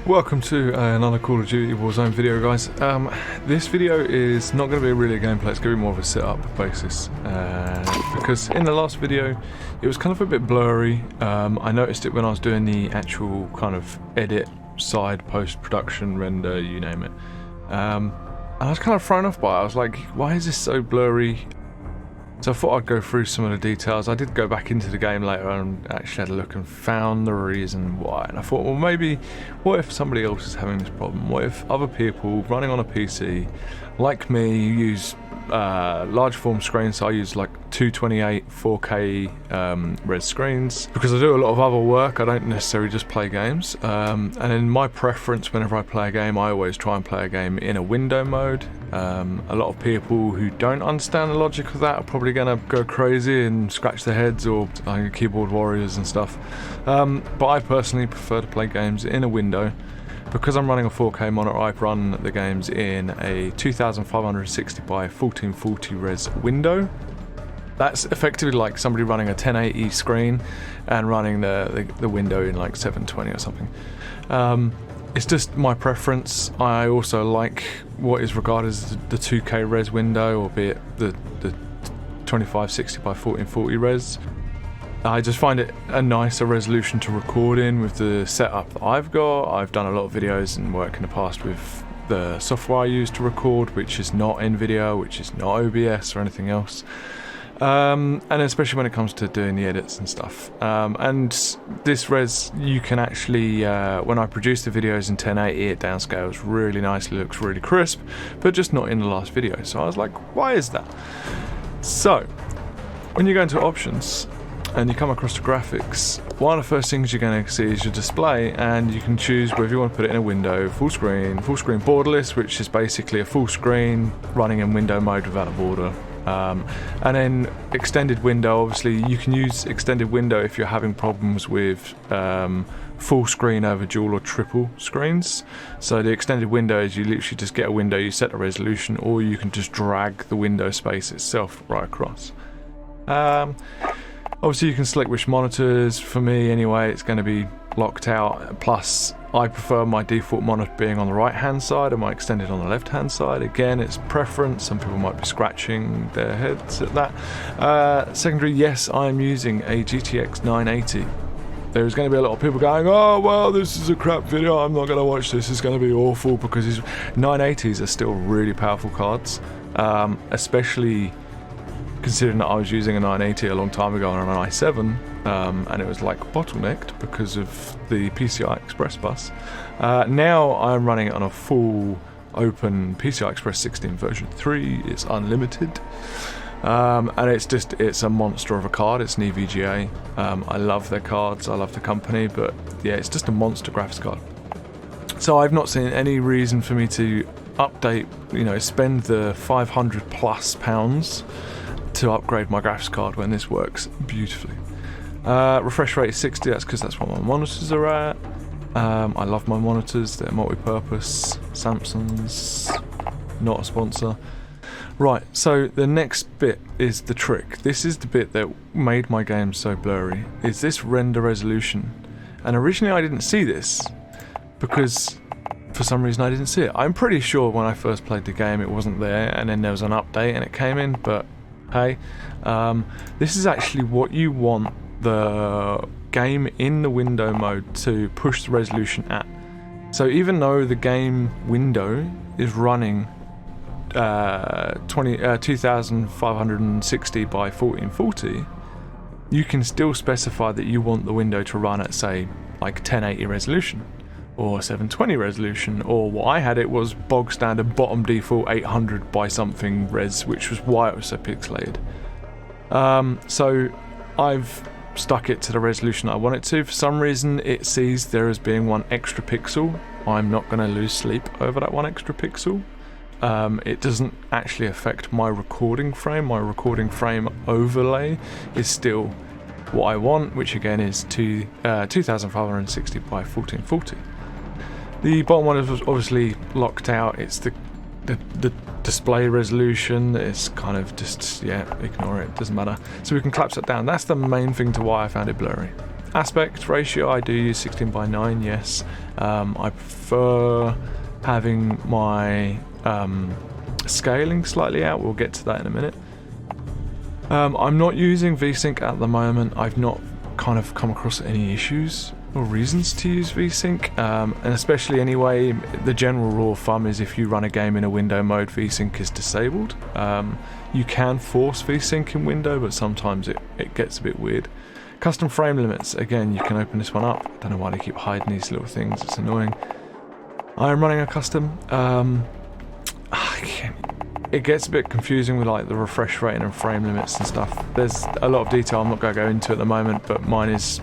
Welcome to another Call of Duty WarZone video, guys. This video is not going to be really a gameplay, it's going to be more of a setup basis. Because in the last video, it was kind of a bit blurry. I noticed it when I was doing the actual kind of edit side, post-production, render, you name it. And I was kind of thrown off by it. I was like, why is this so blurry? So I thought I'd go through some of the details. I did go back into the game later and actually had a look and found the reason why. And I thought, well, maybe, what if somebody else is having this problem? What if other people running on a PC, like me, use large form screens? So I use like 228 4K res screens because I do a lot of other work. I don't necessarily just play games. And in my preference, whenever I play a game, I always try and play a game in a window mode. A lot of people who don't understand the logic of that are probably going to go crazy and scratch their heads, or keyboard warriors and stuff. But I personally prefer to play games in a window. Because I'm running a 4K monitor, I run the games in a 2560 by 1440 res window. That's effectively like somebody running a 1080 screen and running the window in like 720 or something. It's just my preference. I also like what is regarded as the 2K res window, albeit the 2560 by 1440 res. I just find it a nicer resolution to record in with the setup that I've got. I've done a lot of videos and work in the past with the software I use to record, which is not Nvidia, which is not OBS or anything else. And especially when it comes to doing the edits and stuff. And this res, you can actually, when I produce the videos in 1080, it downscales really nicely, looks really crisp, but just not in the last video. So I was like, why is that? So, when you go into options, and you come across the graphics, one of the first things you're going to see is your display, and you can choose whether you want to put it in a window, full screen borderless, which is basically a full screen running in window mode without a border. And then extended window, obviously you can use extended window if you're having problems with full screen over dual or triple screens. So the extended window is you literally just get a window, you set the resolution, or you can just drag the window space itself right across. Obviously you can select which monitors. For me anyway, it's going to be locked out, plus I prefer my default monitor being on the right hand side and my extended on the left hand side. Again, it's preference. Some people might be scratching their heads at that. Secondary, yes, I'm using a GTX 980. There's going to be a lot of people going, oh well, this is a crap video, I'm not going to watch this, it's going to be awful, because these 980s are still really powerful cards, especially considering that I was using a 980 a long time ago on an i7, and it was like bottlenecked because of the PCI Express bus. Now I'm running it on a full open PCI Express 16 version 3, it's unlimited, and it's a monster of a card. It's an EVGA. I love their cards, I love the company, but yeah, it's just a monster graphics card. So I've not seen any reason for me to update, spend the £500+ to upgrade my graphics card when this works beautifully. Refresh rate is 60, that's because that's what my monitors are at. I love my monitors, they're multi-purpose. Samsung's not a sponsor. Right, so the next bit is the trick. This is the bit that made my game so blurry, is this render resolution. And originally I didn't see this, because for some reason I didn't see it. I'm pretty sure when I first played the game it wasn't there, and then there was an update and it came in, but hey, this is actually what you want the game in the window mode to push the resolution at. So even though the game window is running 2560 by 1440, you can still specify that you want the window to run at, say, like 1080 resolution or 720 resolution, or what I had, it was bog standard bottom default 800 by something res, which was why it was so pixelated. So I've stuck it to the resolution I want it to. For some reason it sees there as being one extra pixel. I'm not going to lose sleep over that one extra pixel. It doesn't actually affect my recording frame. My recording frame overlay is still what I want, which again is 2560 by 1440. The bottom one is obviously locked out. It's the display resolution. It's kind of just, yeah, ignore it, doesn't matter. So we can collapse it down. That's the main thing to why I found it blurry. Aspect ratio, I do use 16:9, yes. I prefer having my scaling slightly out. We'll get to that in a minute. I'm not using VSync at the moment. I've not kind of come across any issues or reasons to use VSync, and especially anyway, the general rule of thumb is if you run a game in a window mode, VSync is disabled. You can force VSync in window, but sometimes it gets a bit weird. Custom frame limits, again, you can open this one up. I don't know why they keep hiding these little things, it's annoying. I am running a custom. It gets a bit confusing with like the refresh rate and frame limits and stuff. There's a lot of detail I'm not going to go into at the moment, but mine is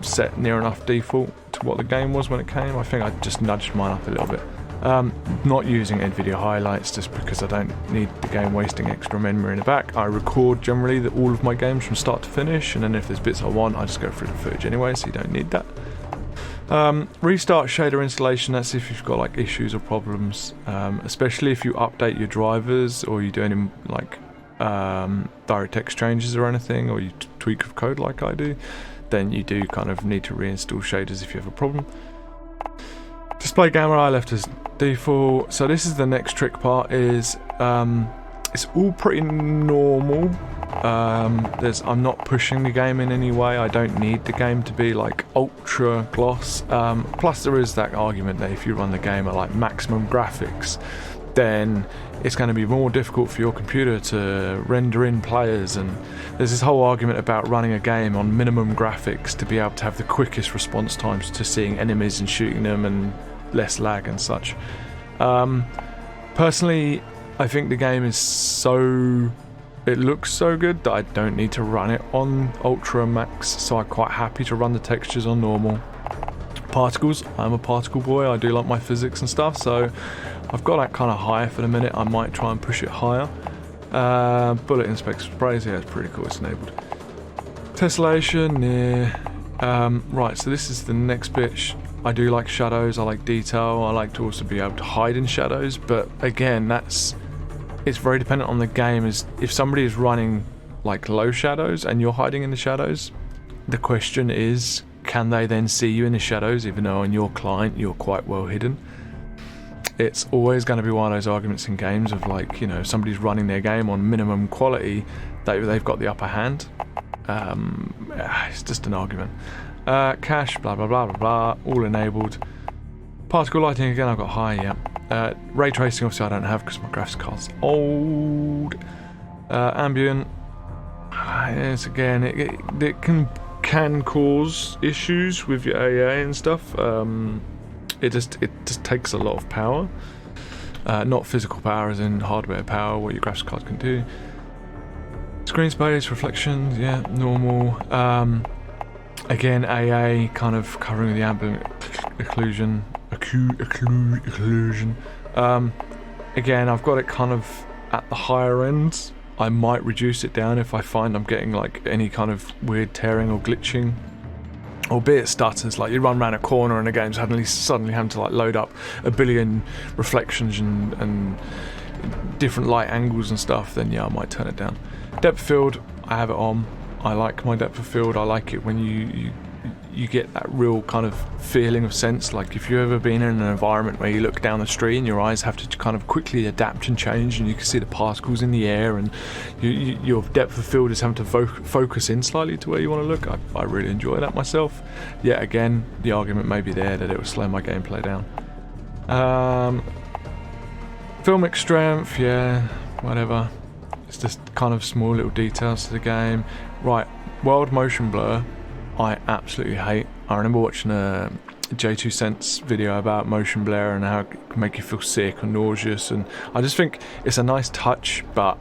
set near enough default to what the game was when it came. I think I just nudged mine up a little bit. Not using Nvidia highlights just because I don't need the game wasting extra memory in the back. I record generally all of my games from start to finish, and then if there's bits I want, I just go through the footage anyway, so you don't need that. Restart shader installation, that's if you've got like issues or problems, especially if you update your drivers or you do any like DirectX changes or anything, or you tweak of code like I do, then you do kind of need to reinstall shaders if you have a problem. Display gamma I left as default. So this is the next trick part, is it's all pretty normal. I'm not pushing the game in any way. I don't need the game to be like ultra gloss. Plus there is that argument that if you run the game at like maximum graphics, then it's going to be more difficult for your computer to render in players, and there's this whole argument about running a game on minimum graphics to be able to have the quickest response times to seeing enemies and shooting them and less lag and such. Personally, I think the game is it looks so good that I don't need to run it on ultra max, so I'm quite happy to run the textures on normal. Particles, I'm a particle boy, I do like my physics and stuff, so I've got that kind of high for the minute. I might try and push it higher. Bullet inspect sprays, yeah, it's pretty cool, it's enabled. Tessellation, near. Right, so this is the next bit. I do like shadows, I like detail, I like to also be able to hide in shadows, but again, it's very dependent on the game. Is if somebody is running like low shadows and you're hiding in the shadows, the question is, can they then see you in the shadows even though on your client you're quite well hidden? It's always going to be one of those arguments in games of like, you know, if somebody's running their game on minimum quality, they've got the upper hand. It's just an argument. Cache, blah blah blah blah blah, all enabled. Particle lighting, again, I've got high, yeah. Ray tracing, obviously I don't have because my graphics card's old. Ambient, yes, again, it can cause issues with your AA and stuff. It just takes a lot of power. Not physical power as in hardware power, what your graphics card can do. Screen space, reflections, yeah, normal. Again, AA kind of covering the ambient occlusion. Again, I've got it kind of at the higher end. I might reduce it down if I find I'm getting like any kind of weird tearing or glitching. Albeit stutters, like you run around a corner and the game's suddenly having to like load up a billion reflections and different light angles and stuff, then yeah, I might turn it down. Depth of field, I have it on. I like my depth of field. I like it when you get that real kind of feeling of sense. Like if you've ever been in an environment where you look down the street and your eyes have to kind of quickly adapt and change, and you can see the particles in the air, and your depth of field is having to focus in slightly to where you want to look. I really enjoy that myself. Yet again, the argument may be there that it will slow my gameplay down. Filmic strength, yeah, whatever. It's just kind of small little details to the game. Right, world motion blur, I absolutely hate. I remember watching a J2 Sense video about motion blur and how it can make you feel sick or nauseous, and I just think it's a nice touch, but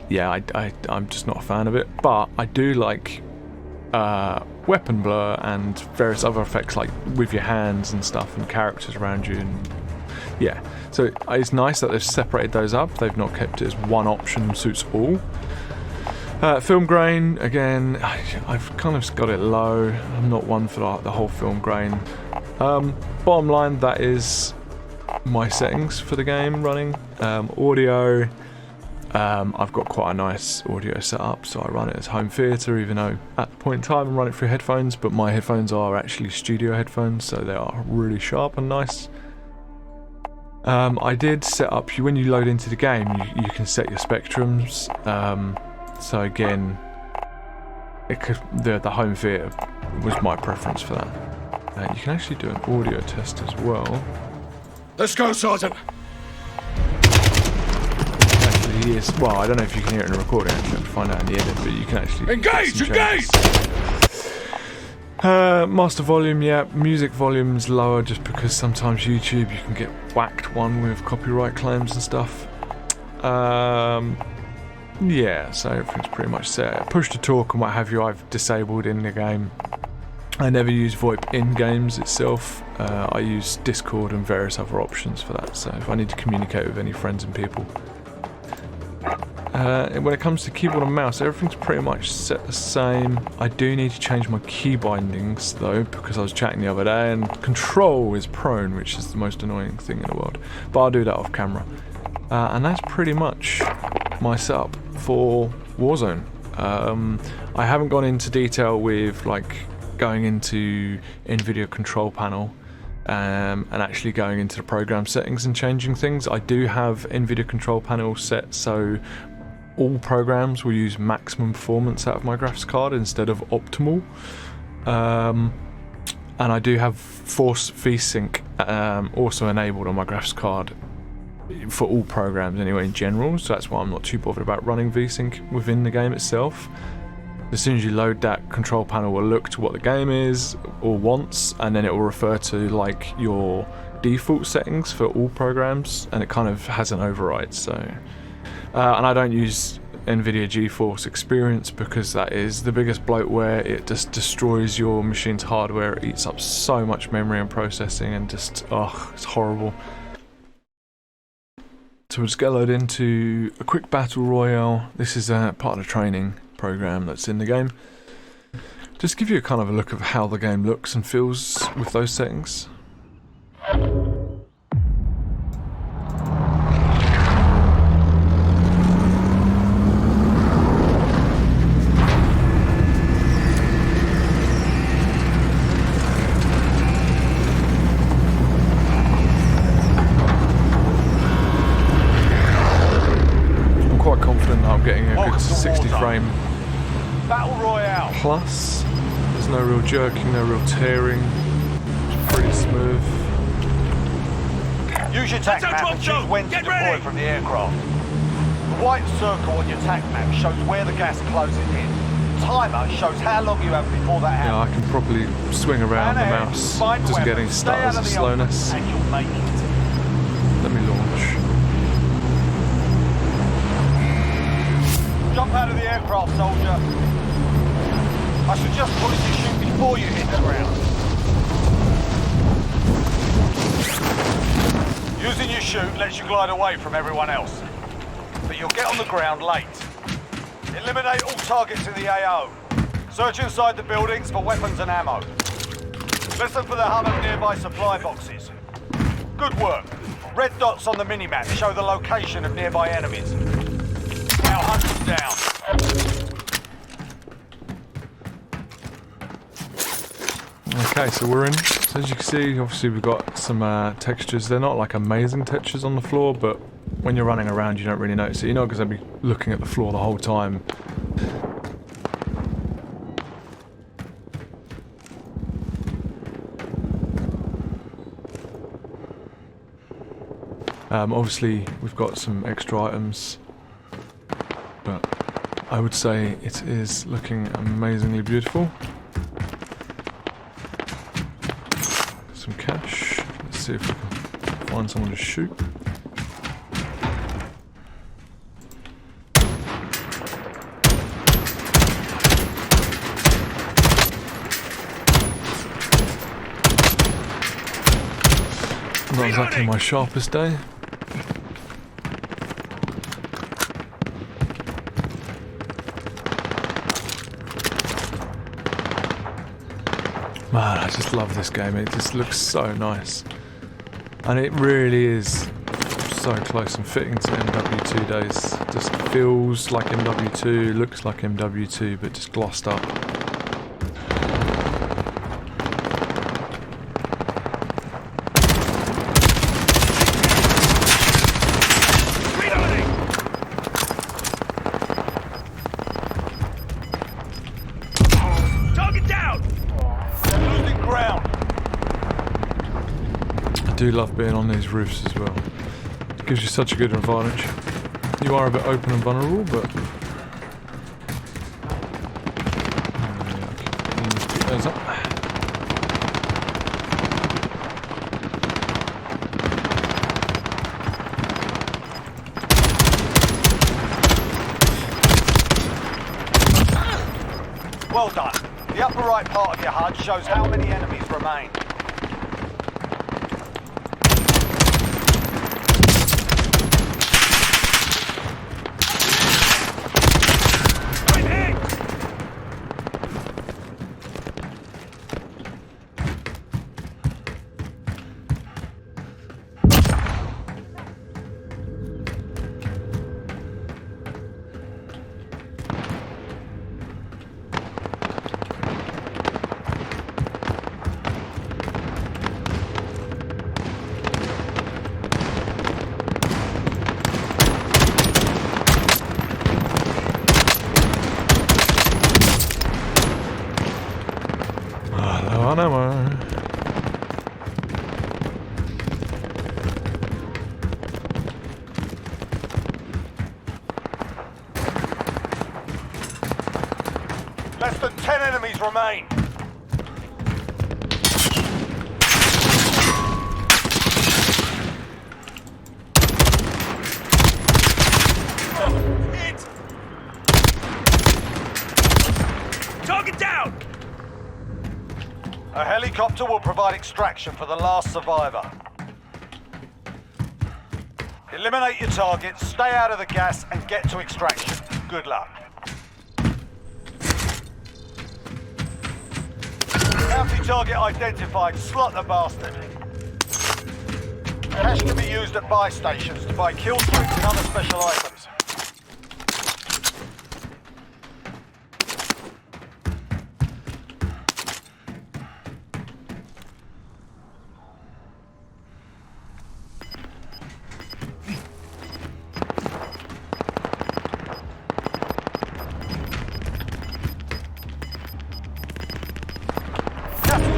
yeah, I'm just not a fan of it. But I do like weapon blur and various other effects like with your hands and stuff and characters around you, and yeah, so it's nice that they've separated those up. They've not kept it as one option suits all. Film grain, again, I've kind of got it low. I'm not one for the whole film grain. Bottom line, that is my settings for the game running. Audio, I've got quite a nice audio setup, so I run it as home theatre, even though at the point in time I'm running it through headphones, but my headphones are actually studio headphones, so they are really sharp and nice. I did set up, when you load into the game, you can set your spectrums, so again, the home theatre was my preference for that. You can actually do an audio test as well. Let's go, Sergeant! Yes, well, I don't know if you can hear it in the recording, actually, I'll find out in the edit, but you can actually... Engage! Engage! Master volume, yeah, music volume's lower just because sometimes YouTube you can get whacked one with copyright claims and stuff. Yeah, so everything's pretty much set. Push to talk and what have you I've disabled in the game. I never use VoIP in games itself. I use Discord and various other options for that, so if I need to communicate with any friends and people. When it comes to keyboard and mouse, everything's pretty much set the same. I do need to change my key bindings though, because I was chatting the other day and control is prone, which is the most annoying thing in the world. But I'll do that off camera. And that's pretty much my setup for Warzone. I haven't gone into detail with like going into Nvidia control panel and actually going into the program settings and changing things. I do have Nvidia control panel set so all programs will use maximum performance out of my graphics card instead of optimal. And I do have Force VSync also enabled on my graphics card for all programs anyway in general, so that's why I'm not too bothered about running VSync within the game itself. As soon as you load that, control panel will look to what the game is or wants, and then it will refer to like your default settings for all programs, and it kind of has an override. So, and I don't use Nvidia GeForce Experience because that is the biggest bloatware. It just destroys your machine's hardware. It eats up so much memory and processing, and just it's horrible. So we'll just get loaded into a quick battle royale. This is part of the training program that's in the game. Just give you a kind of a look of how the game looks and feels with those settings. I'm quite confident that I'm getting a good 60 frame Battle Royale plus. There's no real jerking, no real tearing. It's pretty smooth. Use your tac map and choose when to deploy from the aircraft. The white circle on your tac map shows where the gas closes in. Timer shows how long you have before that happens. Yeah, I can probably swing around the mouse, just getting stutters and slowness. And you'll make it. Let me launch. Jump out of the aircraft, soldier. I suggest pulling your chute before you hit the ground. Using your chute lets you glide away from everyone else, but you'll get on the ground late. Eliminate all targets in the AO. Search inside the buildings for weapons and ammo. Listen for the hum of nearby supply boxes. Good work. Red dots on the minimap show the location of nearby enemies. Now hunt them down. Okay, so we're in. So as you can see, obviously we've got some textures. They're not like amazing textures on the floor, but when you're running around you don't really notice it. You're not going to be looking at the floor the whole time. Obviously we've got some extra items, but I would say it is looking amazingly beautiful. Some cash. Let's see if we can find someone to shoot. Not exactly my sharpest day. Man, I just love this game. It just looks so nice. And it really is so close and fitting to MW2 days. Just feels like MW2, looks like MW2, but just glossed up. I do love being on these roofs as well. It gives you such a good advantage. You are a bit open and vulnerable, but you need to pick those up. Well done. The upper right part of your HUD shows how many enemies remain. Less than 10 enemies remain. Hit! Target down! A helicopter will provide extraction for the last survivor. Eliminate your targets, stay out of the gas, and get to extraction. Good luck. Bounty target identified. Slot the bastard. Cash can be used at buy stations to buy kill streaks and other special items.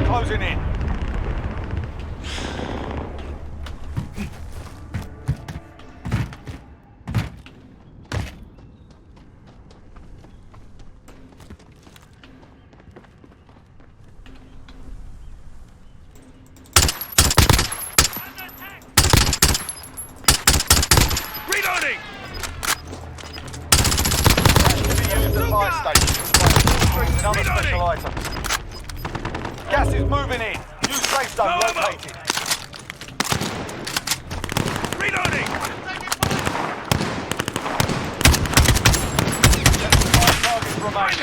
Closing in. Reloading! Cash can be used at buy stations to buy kill streaks and other special items. Gas is moving in. New safe zone located. Reloading! 5 targets remain.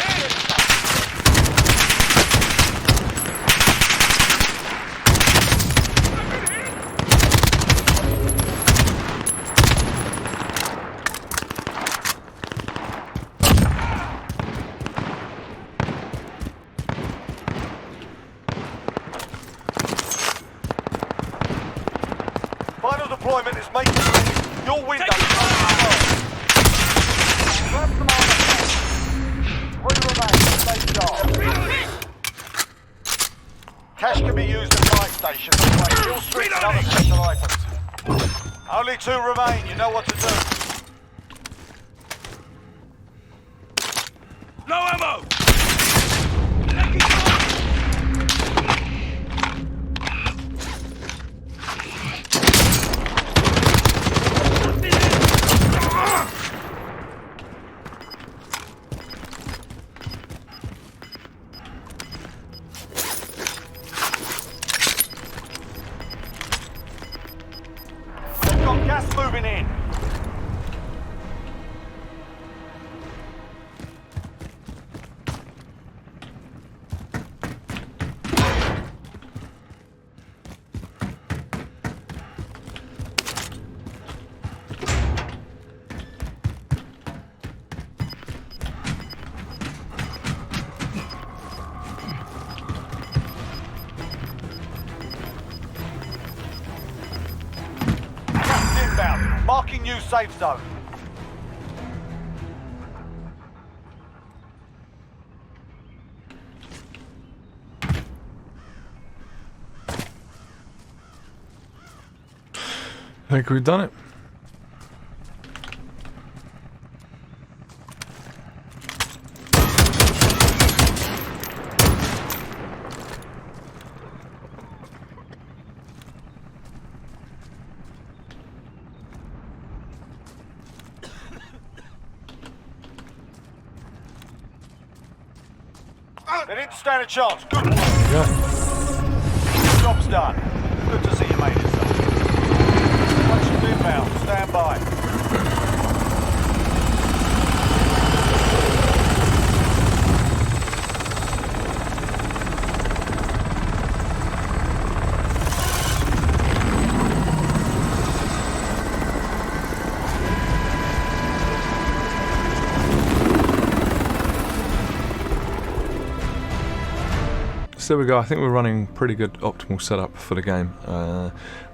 Final deployment is making ready. Your window is open. Grab some armor. 3 remain. Stay sharp. Cash can be used at buy stations to buy kill streaks and other special items. Only 2 remain. You know what to do. No ammo! Gas moving in. Marking new safe zone. I think we've done it. They didn't stand a chance. Good work. Yeah. Job's done. Good to see you made it, son. Watch your inbound. Stand by. So there we go. I think we're running pretty good optimal setup for the game.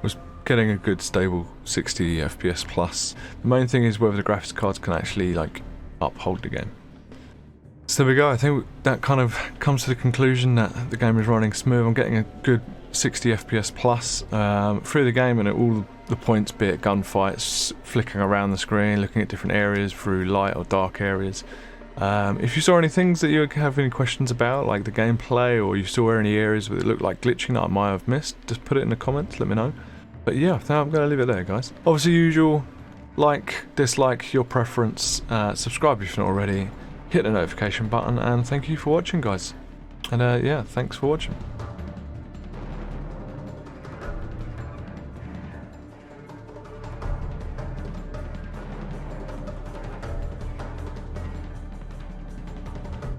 Was getting a good stable 60 FPS plus. The main thing is whether the graphics cards can actually like uphold the game. So there we go. I think that kind of comes to the conclusion that the game is running smooth. I'm getting a good 60 FPS plus through the game, and at all the points, be it gunfights, flicking around the screen, looking at different areas through light or dark areas. If you saw any things that you have any questions about, like the gameplay, or you saw any areas that looked like glitching that I might have missed, just put it in the comments, let me know. But yeah, I think I'm going to leave it there, guys. Obviously, usual, like, dislike, your preference, subscribe if you're not already, hit the notification button, and thank you for watching, guys. And yeah, thanks for watching.